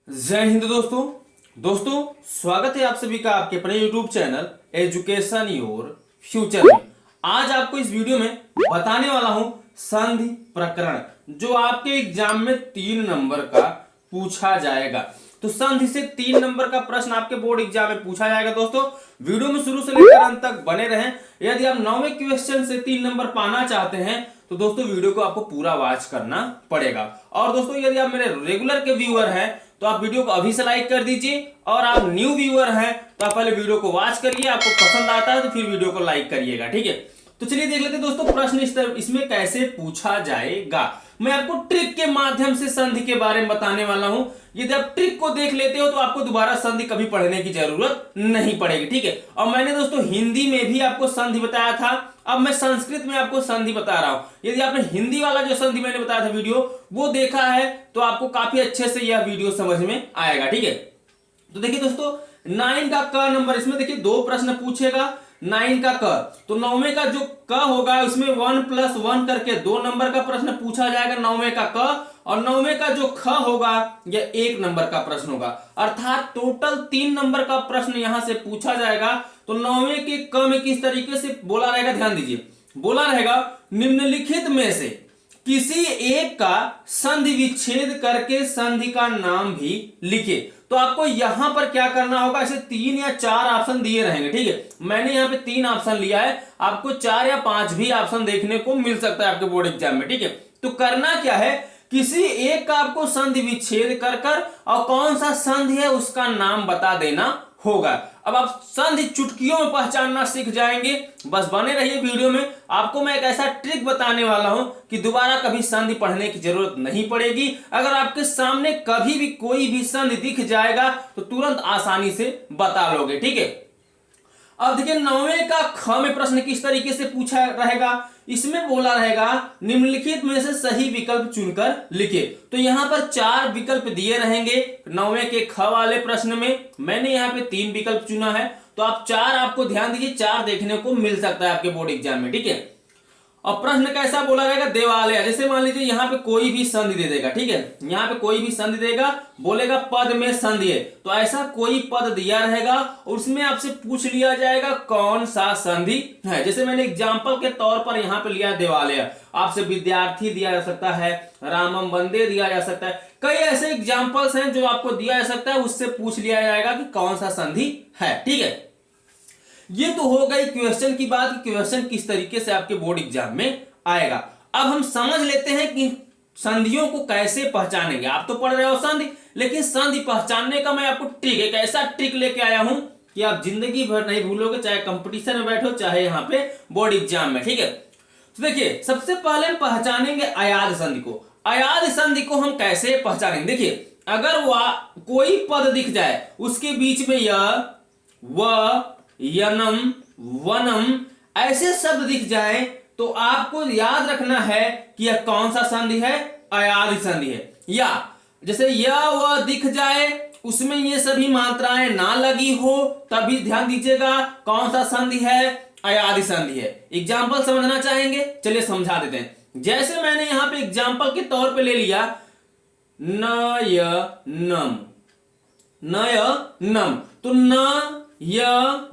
जय हिंद दोस्तों स्वागत है आप सभी का आपके अपने YouTube channel education your future में। आज आपको इस वीडियो में बताने वाला हूं संधि प्रकरण जो आपके एग्जाम में 3 नंबर का पूछा जाएगा। तो संधि से 3 नंबर का प्रश्न आपके बोर्ड एग्जाम में पूछा जाएगा। दोस्तों वीडियो में शुरू से लेकर अंत तक बने रहें। यदि आप 9वें क्वेश्चन से 3 नंबर पाना चाहते हैं तो दोस्तों वीडियो को आपको पूरा वॉच करना पड़ेगा। और दोस्तों यदि आप मेरे रेगुलर के व्यूअर हैं तो आप वीडियो को अभी से लाइक कर दीजिए, और आप न्यू व्यूअर हैं तो आप पहले वीडियो को वॉच करिए, आपको पसंद आता है तो फिर वीडियो को लाइक करिएगा। ठीक है, तो चलिए देख लेते हैं दोस्तों प्रश्न इसमें कैसे पूछा जाएगा। मैं आपको ट्रिक के माध्यम से संधि के बारे में बताने वाला हूं। यदि आप ट्रिक को देख लेते हो तो आपको दोबारा संधि कभी पढ़ने की जरूरत नहीं पड़ेगी। ठीक है, और मैंने दोस्तों हिंदी में भी आपको संधि बताया था, अब मैं संस्कृत में आपको संधि बता रहा हूं। यदि आपने हिंदी वाला जो संधि मैंने बताया था वीडियो वो देखा है तो आपको काफी अच्छे से यह वीडियो समझ में आएगा। ठीक है, तो देखिए दोस्तों 9 का क नंबर, इसमें देखिए 2 प्रश्न पूछेगा। 9 का क, तो 9वें का जो क होगा उसमें 1 + 1 करके 2 नंबर का प्रश्न पूछा जाएगा 9वें का क, और 9वें का जो ख होगा यह 1 नंबर का प्रश्न होगा। अर्थात टोटल 3 नंबर का प्रश्न यहां से पूछा जाएगा। तो 9वें के क में किस तरीके से बोला रहेगा, ध्यान दीजिए। बोला रहेगा निम्नलिखित में से किसी एक का संधि विच्छेद करके संधि का नाम भी लिखे। तो आपको यहां पर क्या करना होगा, ऐसे 3 या 4 ऑप्शन दिए रहेंगे। ठीक है, मैंने यहां पे 3 ऑप्शन लिया है, आपको 4 या 5 भी ऑप्शन देखने को मिल सकता है आपके बोर्ड एग्जाम में। ठीक है, तो करना क्या है, किसी एक का आपको संधि विच्छेद कर कर और कौन सा संधि है उसका नाम बता देना होगा। अब आप संधि चुटकियों में पहचानना सीख जाएंगे। बस बने रहिए वीडियो में, आपको मैं एक ऐसा ट्रिक बताने वाला हूं कि दोबारा कभी संधि पढ़ने की जरूरत नहीं पड़ेगी। अगर आपके सामने कभी भी कोई भी संधि दिख जाएगा तो तुरंत आसानी से बता लोगे। ठीक है, अब देखिए 9वें का ख में प्रश्न किस तरीके से पूछा रहेगा। इसमें बोला रहेगा निम्नलिखित में से सही विकल्प चुनकर लिखे। तो यहां पर 4 विकल्प दिए रहेंगे 9वें के ख वाले प्रश्न में। मैंने यहां पे 3 विकल्प चुना है, तो आप 4, आपको ध्यान दीजिए 4 देखने को मिल सकता है आपके बोर्ड एग्जाम में। ठीक है, और प्रश्न कैसा बोला रहेगा, देवालय। जैसे मान लीजिए यहाँ पे कोई भी संधि दे देगा। ठीक है, यहाँ पे कोई भी संधि देगा, बोलेगा पद में संधि है, तो ऐसा कोई पद दिया रहेगा और उसमें आपसे पूछ लिया जाएगा कौन सा संधि है। जैसे मैंने एग्जाम्पल के तौर पर यहाँ पे लिया देवालय, आपसे विद्यार्थी दिया जा सकता है, रामम वंदे दिया जा सकता है। कई ऐसे एग्जाम्पल्स हैं जो आपको दिया जा सकता है, उससे पूछ लिया जाएगा कि कौन सा संधि है। ठीक है, ये तो हो गई क्वेश्चन की बात कि क्वेश्चन किस तरीके से आपके बोर्ड एग्जाम में आएगा। अब हम समझ लेते हैं कि संधियों को कैसे पहचानेंगे। आप तो पढ़ रहे हो संधि, लेकिन संधि पहचानने का मैं आपको ट्रिक, एक ऐसा ट्रिक लेके आया हूं कि आप जिंदगी भर नहीं भूलोगे, चाहे कंपटीशन में बैठो चाहे यहाँ पे बोर्ड एग्जाम में। ठीक है, तो देखिए सबसे पहले हम पहचानेंगे अयाद संधि को। अयाद संधि को हम कैसे पहचानेंगे, देखिए अगर वह कोई पद दिख जाए उसके बीच में य, व, यनम, वनम ऐसे शब्द दिख जाए तो आपको याद रखना है कि यह कौन सा संधि है, अयाद संधि है। या जैसे य व दिख जाए उसमें ये सभी मात्राएं ना लगी हो तभी ध्यान दीजिएगा कौन सा संधि है, अयाद संधि है। एग्जाम्पल समझना चाहेंगे, चलिए समझा देते हैं। जैसे मैंने यहां पे एग्जाम्पल के तौर पे ले लिया नयनम, नयनम, तो न य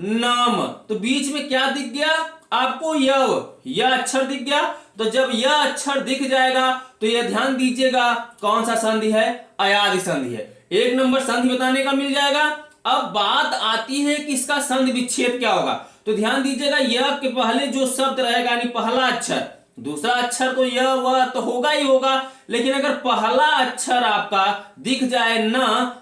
नम, तो बीच में क्या दिख गया आपको, यह अक्षर दिख गया। तो जब यह अक्षर दिख जाएगा तो यह ध्यान दीजिएगा कौन सा संधि है, अयाद संधि है। 1 नंबर संधि बताने का मिल जाएगा। अब बात आती है कि इसका संधि विच्छेद क्या होगा। तो ध्यान दीजिएगा यह के पहले जो शब्द रहेगा यानी पहला अक्षर, दूसरा अक्षर तो यह वह तो होगा ही होगा, लेकिन अगर पहला अक्षर आपका दिख जाए न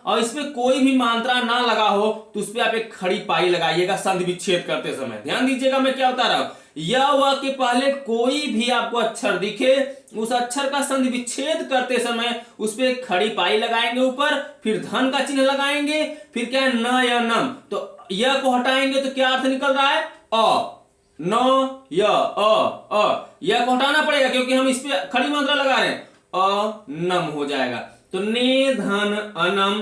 और इसमें कोई भी मात्रा ना लगा हो तो उस पर आप एक खड़ी पाई लगाइएगा संधि विच्छेद करते समय। ध्यान दीजिएगा मैं क्या बता रहा हूं, यह वह के पहले कोई भी आपको अक्षर दिखे उस अक्षर का संधि विच्छेद करते समय उस पर एक खड़ी पाई लगाएंगे ऊपर, फिर धन का चिन्ह लगाएंगे, फिर क्या है न या नम, तो यह को हटाएंगे तो क्या अर्थ निकल रहा है, अ, न य अ, यह को हटाना पड़ेगा क्योंकि हम इस पे खड़ी मात्रा लगा रहे हैं, अनम हो जाएगा। तो ने धन अनम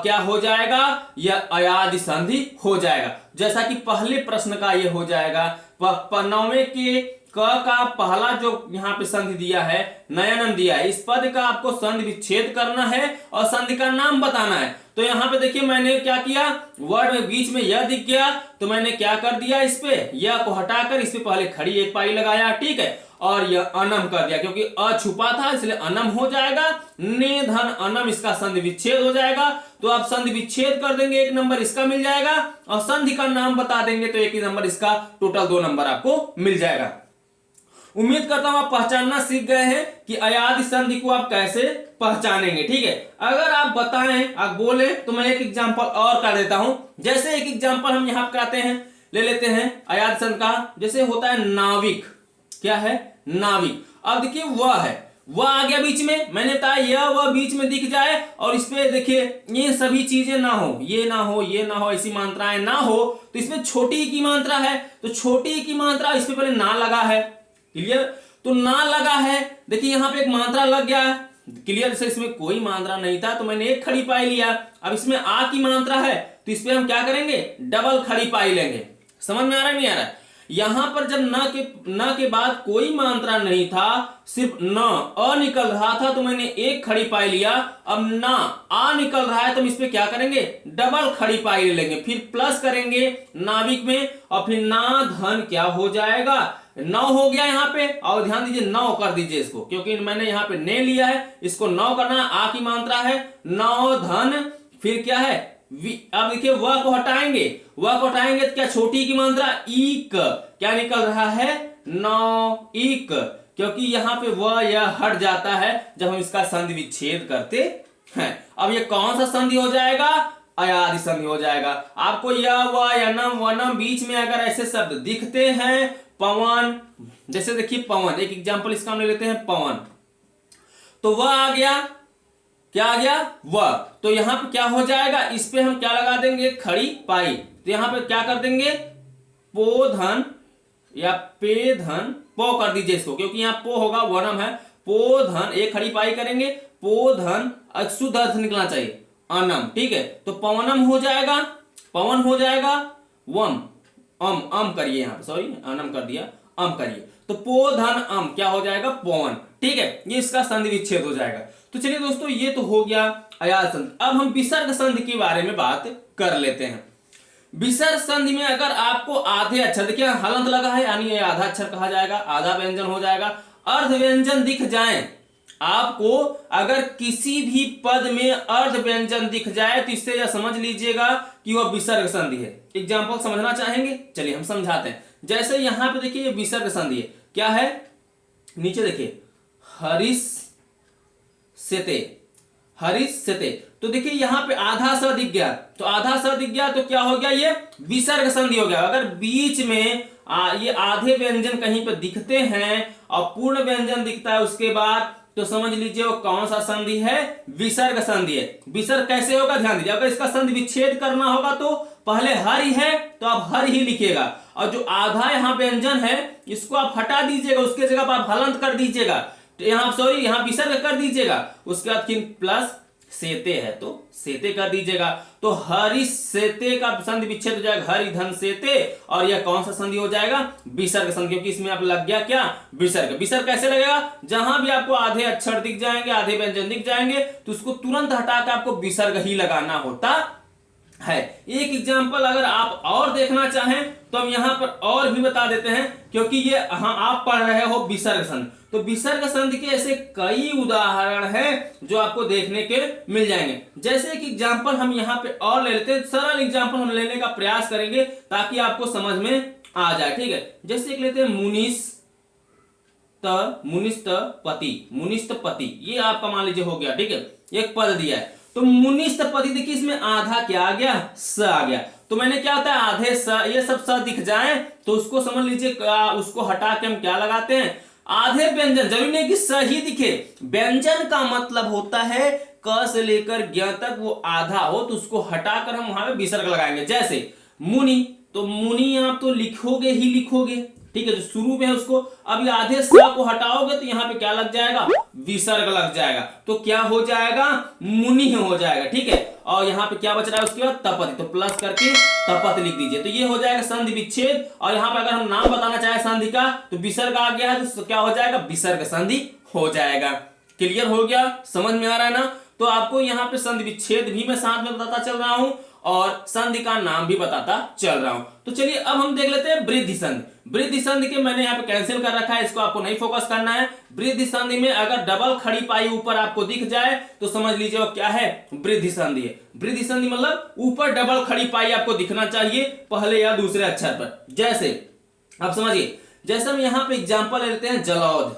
क्या हो जाएगा, यह अयाद संधि हो जाएगा। जैसा कि पहले प्रश्न का यह हो जाएगा। 9वें के क का पहला जो यहाँ पे संधि दिया है, नयनम दिया है, इस पद का आपको संधि विच्छेद करना है और संधि का नाम बताना है। तो यहाँ पे देखिए मैंने क्या किया, वर्ड में बीच में यह दिख गया तो मैंने क्या कर दिया, इस पे यह को हटाकर इस पे पहले खड़ी एक पाई लगाया, ठीक है, और यह अनम कर दिया क्योंकि अ छुपा था इसलिए अनम हो जाएगा। ने धन अनम, इसका संधि विच्छेद हो जाएगा। तो आप संधि विच्छेद कर देंगे, एक नंबर इसका मिल जाएगा और संधि का नाम बता देंगे तो एक ही नंबर इसका, टोटल 2 नंबर आपको मिल जाएगा। उम्मीद करता हूं आप पहचानना सीख गए हैं कि अयादि संधि को आप कैसे पहचानेंगे, ठीक है। अगर आप बताएं, आप बोले तो मैं एक एग्जांपल और कर देता हूं। जैसे एक एग्जांपल हम यहां कराते हैं, ले लेते हैं अयादि संधि का, जैसे होता है नाविक। क्या है, नाविक। अब देखिए वह है, वह आ गया बीच में, मैंने बताया यह वह बीच में दिख जाए और इसमें देखिए ये सभी चीजें ना हो, ये ना हो, ये ना हो, ऐसी मात्राएं ना हो, तो इसमें छोटी की मात्रा है, तो छोटी की मात्रा इसमें पहले ना लगा है, क्लियर। तो ना लगा है, देखिए यहां पे एक मात्रा लग गया, क्लियर। से इसमें कोई मात्रा नहीं था तो मैंने एक खड़ी पाई लिया। अब इसमें आ की मात्रा है तो इस पे हम क्या करेंगे, डबल खड़ी पाई लेंगे। समझ में आ रहा है नहीं आ रहा है। यहां पर जब न के बाद कोई मात्रा नहीं था, सिर्फ न अ निकल रहा था तो मैंने एक खड़ी पाई लिया। अब ना आ निकल रहा है तो हम इस पे क्या करेंगे, डबल खड़ी पाई ले लेंगे, फिर प्लस करेंगे नाविक में और फिर ना धन क्या हो जाएगा, 9 हो गया यहाँ पे। और ध्यान दीजिए 9 कर दीजिए इसको, क्योंकि मैंने यहाँ पे ने लिया है, इसको 9 करना है। आ की मात्रा है 9 धन, फिर क्या है अब देखिए वह को हटाएंगे, वह को हटाएंगे तो क्या छोटी की मात्रा ईक, क्या निकल रहा है 9 ईक, क्योंकि यहाँ पे वह यह हट जाता है जब हम इसका संधि विच्छेद करते हैं। अब ये कौन सा संधि हो जाएगा, अयादि संधि हो जाएगा। आपको यह वह यनम वनम बीच में अगर ऐसे शब्द दिखते हैं, पवन, जैसे देखिए पवन, एक एग्जांपल इसका हम ले लेते हैं पवन, तो वह आ गया, क्या आ गया वह, तो यहां पे क्या हो जाएगा, इस पे हम क्या लगा देंगे, खड़ी पाई। तो यहां पे क्या कर देंगे, पोधन या पे धन, पो कर दीजिए इसको, क्योंकि यहां पो होगा, वनम है, पोधन, एक खड़ी पाई करेंगे, पोधन, शुद्ध अर्थ निकलना चाहिए अनम, ठीक है। तो पवनम हो जाएगा, पवन हो जाएगा, वम अम करिए यहाँ पे, सॉरी अनम कर दिया, अम करिए, तो पोधन अम क्या हो जाएगा, पवन, ठीक है। ये इसका संधि विच्छेद हो जाएगा। तो चलिए दोस्तों ये तो हो गया अयादि संधि। अब हम विसर्ग संधि के बारे में बात कर लेते हैं। विसर्ग संधि में अगर आपको आधे अक्षर, देखिए हलंत लगा है यानी आधा अक्षर कहा जाएगा, आधा व्यंजन हो जाएगा, अर्ध व्यंजन दिख जाए, आपको अगर किसी भी पद में अर्ध व्यंजन दिख जाए तो इससे यह समझ लीजिएगा कि वह विसर्ग संधि है। एग्जाम्पल समझना चाहेंगे, चलिए हम समझाते हैं। जैसे यहां पे देखिए ये विसर्ग संधि है, क्या है, नीचे देखिए हरीश सेते, हरीश सेते, तो देखिए यहां पे आधा स दिख गया, तो आधा स दिख गया तो क्या हो गया, ये विसर्ग संधि हो गया। अगर बीच में ये आधे व्यंजन कहीं पे दिखते हैं और पूर्ण व्यंजन दिखता है उसके बाद, तो समझ लीजिए वो कौन सा संधि है, विसर्ग संधि है। विसर्ग कैसे होगा, ध्यान दीजिए, अगर इसका संधि विच्छेद करना होगा तो पहले हर ही है तो आप हर ही लिखिएगा, और जो आधा यहाँ व्यंजन है इसको आप हटा दीजिएगा, उसके जगह पर आप हलंत कर दीजिएगा, यहाँ सॉरी यहाँ विसर्ग कर दीजिएगा, उसके बाद प्लस सेते है तो सेते कर दीजिएगा। तो हरि सेते का संधि विच्छेद हो जाएगा हरि धन सेते, और यह कौन सा संधि हो जाएगा, विसर्ग संधि, क्योंकि इसमें आप लग गया क्या, विसर्ग। विसर्ग कैसे लगेगा, जहां भी आपको आधे अक्षर दिख जाएंगे, आधे व्यंजन दिख जाएंगे तो उसको तुरंत हटाकर आपको विसर्ग ही लगाना होता है। एक एग्जाम्पल अगर आप और देखना चाहें तो हम यहां पर और भी बता देते हैं, क्योंकि ये आप पढ़ रहे हो विसर्ग संधि, तो विसर्ग संधि के ऐसे कई उदाहरण हैं जो आपको देखने के मिल जाएंगे। जैसे एक एग्जाम्पल हम यहाँ पे और ले लेते हैं, सरल एग्जाम्पल हम लेने का प्रयास करेंगे ताकि आपको समझ में आ जाए, ठीक है। जैसे एक लेते हैं मुनिस्त पति, मुनिस्त पति, ये आपका मान लीजिए हो गया, ठीक है, एक पद दिया है, तो मुनिस्त पति, देखिए इसमें आधा क्या आ गया, स आ गया, तो मैंने क्या होता है आधे स, ये सब स दिख जाए तो उसको समझ लीजिए, उसको हटा के हम क्या लगाते हैं, आधे व्यंजन, जरूरी नहीं कि स ही दिखे, व्यंजन का मतलब होता है क से लेकर ज्ञ तक वो आधा हो तो उसको हटाकर हम वहां पे विसर्ग लगाएंगे। जैसे मुनि, तो मुनि आप तो लिखोगे ही लिखोगे, ठीक है, जो शुरू में है उसको। अब ये आधे स को हटाओगे तो यहाँ पे क्या लग जाएगा, विसर्ग लग जाएगा, तो क्या हो जाएगा, मुनि हो जाएगा। ठीक है, और यहाँ पे क्या बच रहा है उसके बाद, तपति, तो प्लस करके तपत लिख दीजिए। तो ये हो जाएगा संधि विच्छेद। और यहाँ पे अगर हम नाम बताना चाहे संधि का तो विसर्ग आ गया है तो क्या हो जाएगा, विसर्ग संधि हो जाएगा। क्लियर हो गया, समझ में आ रहा है ना। तो आपको यहाँ पे संधि विच्छेद भी मैं साथ में बताता चल रहा हूं और संधि का नाम भी बताता चल रहा हूं। तो चलिए अब हम देख लेते हैं वृद्धि संधि। वृद्धि संधि के मैंने यहाँ पे कैंसिल कर रखा है, इसको आपको नहीं फोकस करना है। वृद्धि संधि में अगर डबल खड़ी पाई ऊपर आपको दिख जाए तो समझ लीजिए वो क्या है, वृद्धि संधि है। वृद्धि संधि मतलब ऊपर डबल खड़ी पाई आपको दिखना चाहिए पहले या दूसरे अक्षर पर। जैसे आप समझिए, जैसे हम यहाँ पे एग्जाम्पल लेते हैं जलौध।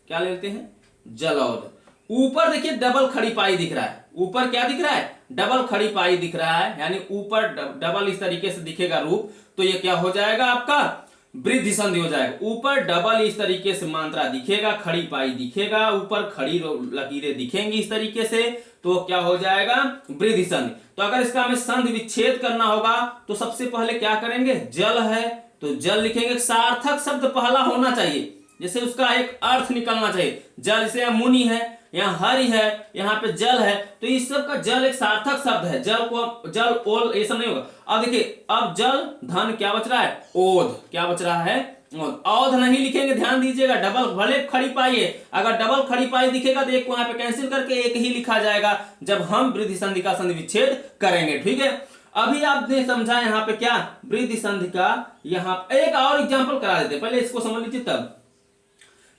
क्या लेते हैं, जलौध। ऊपर देखिए डबल खड़ी पाई दिख रहा है, ऊपर क्या दिख रहा है, डबल खड़ी पाई दिख रहा है, यानी ऊपर डबल इस तरीके से दिखेगा रूप, तो ये क्या हो जाएगा आपका, वृद्धि संधि हो जाएगा। ऊपर डबल इस तरीके से मात्रा दिखेगा, खड़ी पाई दिखेगा, ऊपर खड़ी लकीरें दिखेंगी इस तरीके से, तो क्या हो जाएगा, वृद्धि संधि। तो अगर इसका हमें संधि विच्छेद करना होगा तो सबसे पहले क्या करेंगे, जल है तो जल लिखेंगे, सार्थक शब्द पहला होना चाहिए, जैसे उसका एक अर्थ निकलना चाहिए। जल, जैसे मुनि है, यहाँ हरि है, यहाँ पे जल है, तो इस सब का जल एक सार्थक शब्द है। जल को जल ओल ये सब नहीं होगा। अब देखिए, अब जल धन क्या बच रहा है, ओध, क्या बच रहा है, औध नहीं लिखेंगे, ध्यान दीजिएगा। डबल भले खड़ी पाई है, अगर डबल खड़ी पाई दिखेगा तो एक को यहाँ पे कैंसिल करके एक ही लिखा जाएगा जब हम वृद्धि संधि का संधि विच्छेद करेंगे। ठीक है, अभी आपने समझा यहाँ पे क्या, वृद्धि संधि का। यहाँ एक और एग्जाम्पल करा देते, पहले इसको समझ लीजिए तब।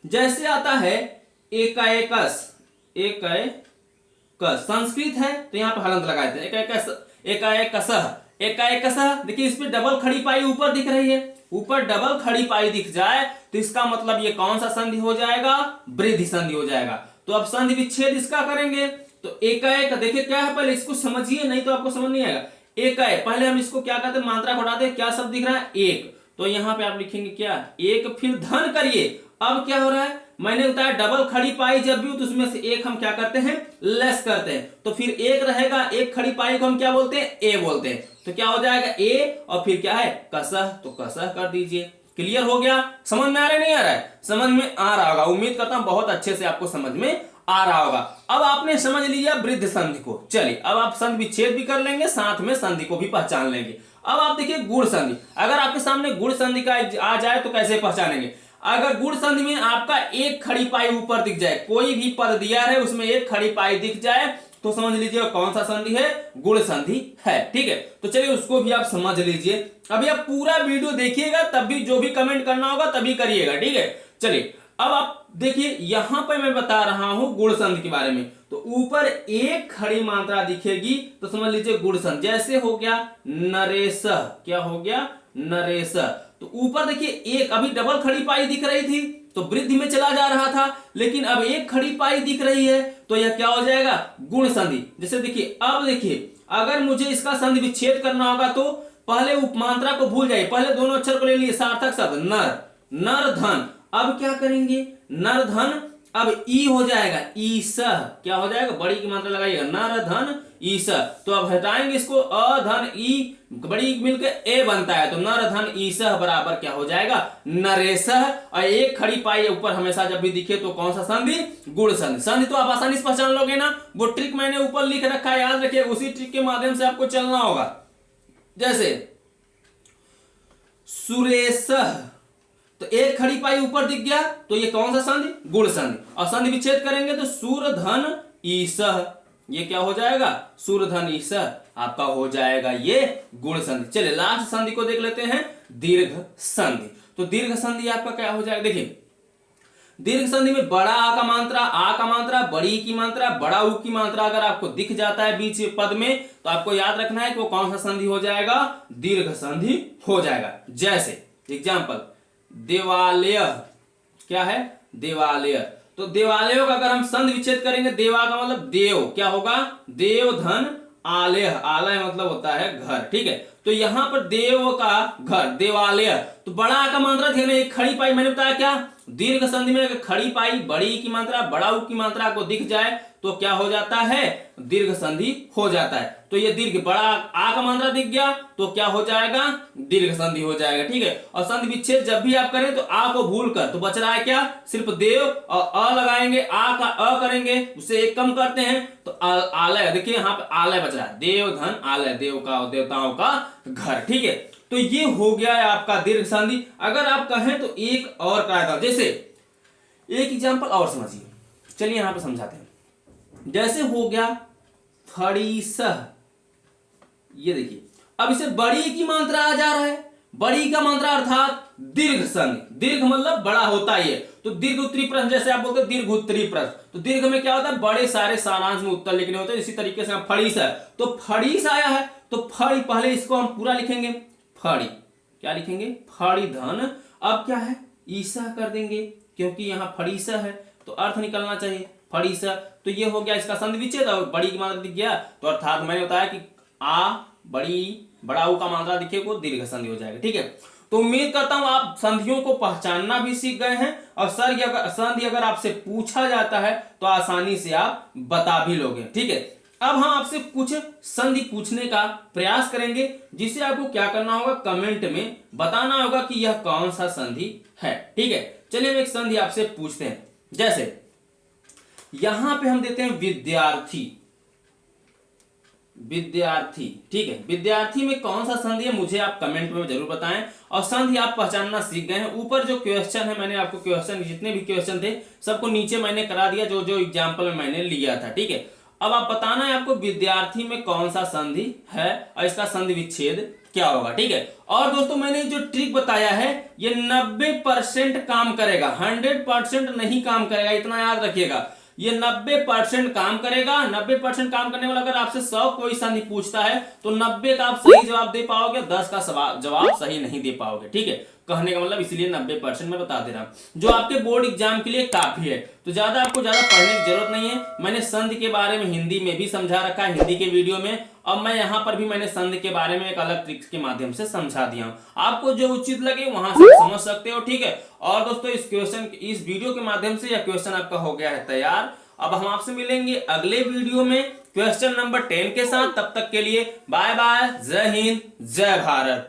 जैसे आता है एकाएकस, एकाएकस संस्कृत है तो यहाँ पे हलंत लगा देते हैं, एकाएकस, एकाएकसः, एकाएकसः। देखिए इस पे डबल खड़ी पाई ऊपर दिख रही है, ऊपर डबल खड़ी पाई दिख जाए तो इसका मतलब ये कौन सा संधि हो जाएगा, वृद्धि संधि हो जाएगा। तो अब संधि विच्छेद इसका करेंगे तो एकाएक, देखिए क्या है, पहले इसको समझिए नहीं तो आपको समझ नहीं आएगा। एकाएक, पहले हम इसको क्या कहते हैं, मात्रा को हटाते हैं, क्या शब्द दिख रहा है, एक, तो यहाँ पे आप लिखेंगे क्या, एक, फिर धन करिए। अब क्या हो रहा है, मैंने बताया डबल खड़ी पाई जब भी हो तो उसमें से एक हम क्या करते हैं, लेस करते हैं, तो फिर एक रहेगा, एक खड़ी पाई को हम क्या बोलते हैं, ए बोलते हैं, तो क्या हो जाएगा ए, और फिर क्या है, कसह, तो कसह कर दीजिए। क्लियर हो गया, समझ में आ रहा है नहीं आ रहा है, समझ में आ रहा होगा, उम्मीद करता हूं बहुत अच्छे से आपको समझ में आ रहा होगा। अब आपने समझ लिया वृद्धि संधि को, चलिए अब आप संधि विच्छेद भी कर लेंगे, साथ में संधि को भी पहचान लेंगे। अब आप देखिए गुण संधि, अगर आपके सामने गुण संधि का आ जाए तो कैसे पहचानेंगे। अगर गुण संधि में आपका एक खड़ी पाई ऊपर दिख जाए, कोई भी पद दिया है उसमें एक खड़ी पाई दिख जाए तो समझ लीजिए कौन सा संधि है, गुण संधि है। ठीक है, तो चलिए उसको भी आप समझ लीजिए। अभी आप पूरा वीडियो देखिएगा, तब भी जो भी कमेंट करना होगा तभी करिएगा। ठीक है, चलिए अब आप देखिए, यहां पर मैं बता रहा हूं गुण संधि के बारे में। तो ऊपर एक खड़ी मात्रा दिखेगी तो समझ लीजिए गुण संधि। जैसे हो गया नरेश, क्या हो गया, नरेश, तो ऊपर देखिए एक, अभी डबल खड़ी पाई दिख रही थी तो वृद्धि में चला जा रहा था, लेकिन अब एक खड़ी पाई दिख रही है तो यह क्या हो जाएगा, गुण संधि। जैसे देखिए, अब देखिए अगर मुझे इसका संधि विच्छेद करना होगा तो पहले उपमात्रा को भूल जाइए, पहले दोनों अक्षर को ले लिए, सार्थक शब्द नर, नर धन। अब क्या करेंगे, नर धन, अब ई हो जाएगा ईस, क्या हो जाएगा, बड़ी की मात्रा लगाइएगा, नर धन ईस। तो अब हटाएंगे इसको, अ धन ई, बड़ी मिलकर ए बनता है, तो नर धन ईस बराबर क्या हो जाएगा, नरेश। और एक खड़ी पाई ऊपर हमेशा जब भी दिखे तो कौन सा संधि, गुण संधि। संधि तो आप आसानी से पहचान लोगे ना, वो ट्रिक मैंने ऊपर लिख रखा है, याद रखिए, उसी ट्रिक के माध्यम से आपको चलना होगा। जैसे सुरेश, तो एक खड़ी पाई ऊपर दिख गया तो ये कौन सा संधि, गुण संधि। और संधि विच्छेद करेंगे तो सूर धन ईस, ये क्या हो जाएगा, सूर धन ईस आपका हो जाएगा ये गुण संधि। चलिए लास्ट संधि को देख लेते हैं, दीर्घ संधि। तो दीर्घ संधि आपका क्या हो जाएगा, देखिए दीर्घ संधि में बड़ा आ का मात्रा, बड़ी की मात्रा, बड़ा उ की मात्रा अगर आपको दिख जाता है बीच पद में तो आपको याद रखना है कि वो कौन सा संधि हो जाएगा, दीर्घ संधि हो जाएगा। जैसे एग्जाम्पल देवालय, क्या है, देवालय, तो देवालयों का अगर हम संधि विच्छेद करेंगे, देवा का मतलब देव, क्या होगा, देव धन आलय, आलय मतलब होता है घर। ठीक है, तो यहाँ पर देव का घर, देवालय, तो बड़ा का मात्रा ध्यान, एक खड़ी पाई मैंने बताया क्या, दीर्घ संधि में खड़ी पाई बड़ी की मात्रा बड़ाऊ की मात्रा को दिख जाए तो क्या हो जाता है, दीर्घ संधि हो जाता है। तो ये दीर्घ बड़ा आ का मात्रा दिख गया तो क्या हो जाएगा, दीर्घ संधि हो जाएगा। ठीक है, और संधि विच्छेद जब भी आप करें तो आ को भूल कर, तो बच रहा है क्या, सिर्फ देव और अ लगाएंगे, आ का अ करेंगे, उससे एक कम करते हैं तो आलय, देखिए यहाँ पे आलय बच रहा है, देव धन आलय, देव का देवताओं का घर। ठीक है, तो ये हो गया है आपका दीर्घ संधि। अगर आप कहें तो एक और कायदा, जैसे एक एग्जांपल और समझिए, चलिए यहां पे समझाते हैं। जैसे हो गया फड़ीसह, ये देखिए अब इसे बड़ी की मात्रा आ जा रहा है, बड़ी का मात्रा अर्थात दीर्घ संधि, दीर्घ मतलब बड़ा होता ही है, तो दीर्घ उत्तरी प्रश्न, जैसे आप बोलते हैं दीर्घ उत्तरी प्रश्न, तो दीर्घ में क्या होता है, बड़े सारे सारांश में उत्तर लिखने होते हैं। इसी तरीके से फड़ीस है तो फड़ीस आया है तो फड़ी, पहले इसको हम पूरा लिखेंगे, फड़ी क्या लिखेंगे, फड़ी धन, अब क्या है ईसा कर देंगे क्योंकि यहाँ फड़ीसा है तो अर्थ निकलना चाहिए फड़ीसा, तो ये हो गया इसका संधि विच्छेद, और बड़ी की मात्रा दिख गया तो अर्थात मैंने बताया कि आ बड़ी बड़ाऊ का मात्रा दिखे को दीर्घ संधि हो जाएगा। ठीक है, तो उम्मीद करता हूं आप संधियों को पहचानना भी सीख गए हैं, और संधि अगर आपसे पूछा जाता है तो आसानी से आप बता भी लोगे। ठीक है, अब हम आपसे कुछ संधि पूछने का प्रयास करेंगे, जिसे आपको क्या करना होगा, कमेंट में बताना होगा कि यह कौन सा संधि है। ठीक है, चलिए हम एक संधि आपसे पूछते हैं, जैसे यहां पे हम देते हैं विद्यार्थी, विद्यार्थी। ठीक है, विद्यार्थी में कौन सा संधि है मुझे आप कमेंट में जरूर बताएं, और संधि आप पहचानना सीख गए हैं। ऊपर जो क्वेश्चन है, मैंने आपको क्वेश्चन, जितने भी क्वेश्चन थे सबको नीचे मैंने करा दिया, जो जो एग्जाम्पल में मैंने लिया था। ठीक है, अब आप बताना है आपको विद्यार्थी में कौन सा संधि है और इसका संधि विच्छेद क्या होगा। ठीक है, और दोस्तों मैंने जो ट्रिक बताया है ये 90% काम करेगा, 100% नहीं काम करेगा, इतना याद रखिएगा। ये 90% काम करेगा। 90% काम करने वाला, अगर आपसे 100 कोई संधि पूछता है तो 90 का आप सही जवाब दे पाओगे, 10 का जवाब सही नहीं दे पाओगे। ठीक है, कहने का मतलब इसलिए 90% मैं बता दे रहा हूं, जो आपके बोर्ड एग्जाम के लिए काफी है। तो आपको ज्यादा पढ़ने की जरूरत नहीं है। मैंने संधि के बारे में हिंदी में भी समझा रखा है, हिंदी के वीडियो में। अब मैं यहाँ पर भी मैंने संधि के बारे में एक अलग ट्रिक्स के माध्यम से समझा दिया हूँ, आपको जो उचित लगे वहां से समझ सकते हो। ठीक है, और दोस्तों इस वीडियो के माध्यम से यह क्वेश्चन आपका हो गया है तैयार। अब हम आपसे मिलेंगे अगले वीडियो में क्वेश्चन नंबर 10 के साथ। तब तक के लिए बाय बाय, जय हिंद, जय भारत।